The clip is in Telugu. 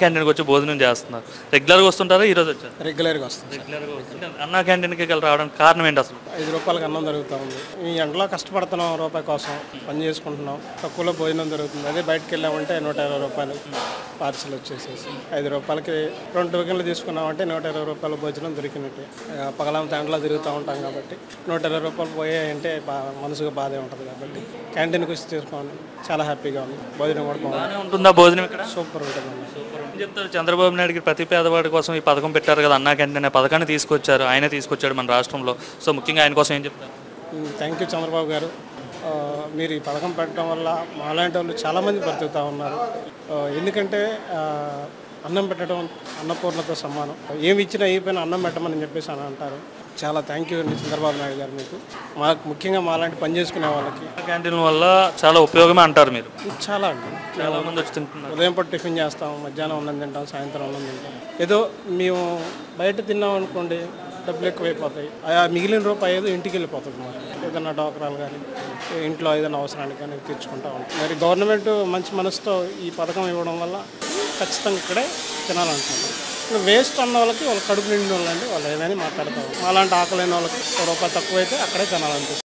క్యాంటీన్‌కి వచ్చి భోజనం చేస్తున్నారు. రెగ్యులర్‌గా వస్తుంటారా? ఈరోజు వచ్చారా? రెగ్యులర్గా వస్తుంది. రెగ్యులర్‌గా వస్తుంటే అన్నా క్యాంటీన్‌కి రావడానికి కారణం ఏంటి అసలు? రూ. 5కి అన్నం దొరుకుతూ ఉంది. ఈ ఎండలో కష్టపడుతున్నాం రూపాయి కోసం, పని చేసుకుంటున్నాం, తక్కువలో భోజనం దొరుకుతుంది. అదే బయటకు వెళ్ళామంటే రూ. 120 పార్సల్ వచ్చేసేసి రూ. 5కి 2 టోకెన్లు తీసుకున్నామంటే రూ. 120 భోజనం దొరికినట్టే. పగలంతా ఎండలో తిరుగుతూ ఉంటాం కాబట్టి రూ. 120 పోయాయంటే మనసుకు బాధే ఉంటుంది కాబట్టి క్యాంటీన్కి వచ్చి తీసుకోండి, చాలా హ్యాపీగా ఉంది. భోజనం కూడా బాగుంది. బాగానే ఉంటుందా భోజనం ఇక్కడ? సూపర్ ఉంటుంది. ఏం చెప్తారు? చంద్రబాబు నాయుడుకి ప్రతి పేదవాడి కోసం ఈ పథకం పెట్టారు కదా, అన్నా క్యాంటీన్ అనే పథకాన్ని తీసుకొచ్చారు. ఆయనే తీసుకొచ్చాడు మన రాష్ట్రంలో. సో ముఖ్యంగా ఆయన కోసం ఏం చెప్తారు? థ్యాంక్ యూ చంద్రబాబు గారు. మీరు ఈ పథకం పెట్టడం వల్ల మాలాంటి వాళ్ళు చాలామంది బ్రతుకుతూ ఉన్నారు. ఎందుకంటే అన్నం పెట్టడం అన్నపూర్ణతో సమానం. ఏమి ఇచ్చినా అయిపోయినా అన్నం పెట్టమని చెప్పేసి అని అంటారు. చాలా థ్యాంక్ యూ అండి చంద్రబాబు నాయుడు గారు మీకు. మాకు ముఖ్యంగా మాలాంటి పని చేసుకునే వాళ్ళకి క్యాంటీన్ వల్ల చాలా ఉపయోగమే అంటారు మీరు? చాలా అండి. చాలా మంది వచ్చి తింటున్నారు. ఉదయం పూట టిఫిన్ చేస్తాం, మధ్యాహ్నం అన్నం తింటాం, సాయంత్రం అన్నం తింటాం. ఏదో మేము బయట తిన్నాం అనుకోండి, డబ్బులు ఎక్కువైపోతాయి. మిగిలిన రూపాయి ఏదో ఇంటికి వెళ్ళిపోతుంది. మాకు ఏదైనా డోకరాలు కానీ ఇంట్లో ఏదైనా అవసరానికి కానీ తీర్చుకుంటా ఉంటాం. మరి గవర్నమెంట్ మంచి మనసుతో ఈ పథకం ఇవ్వడం వల్ల ఖచ్చితంగా ఇక్కడే తినాలనుకుంటున్నాం. ఇప్పుడు వేస్ట్ అన్న వాళ్ళకి వాళ్ళ కడుపు నిండిన వాళ్ళండి, వాళ్ళు ఏమైనా మాట్లాడతారు. అలాంటి ఆకలేని వాళ్ళకి రూపాయి తక్కువైతే అక్కడే తినాలనిపిస్తుంది.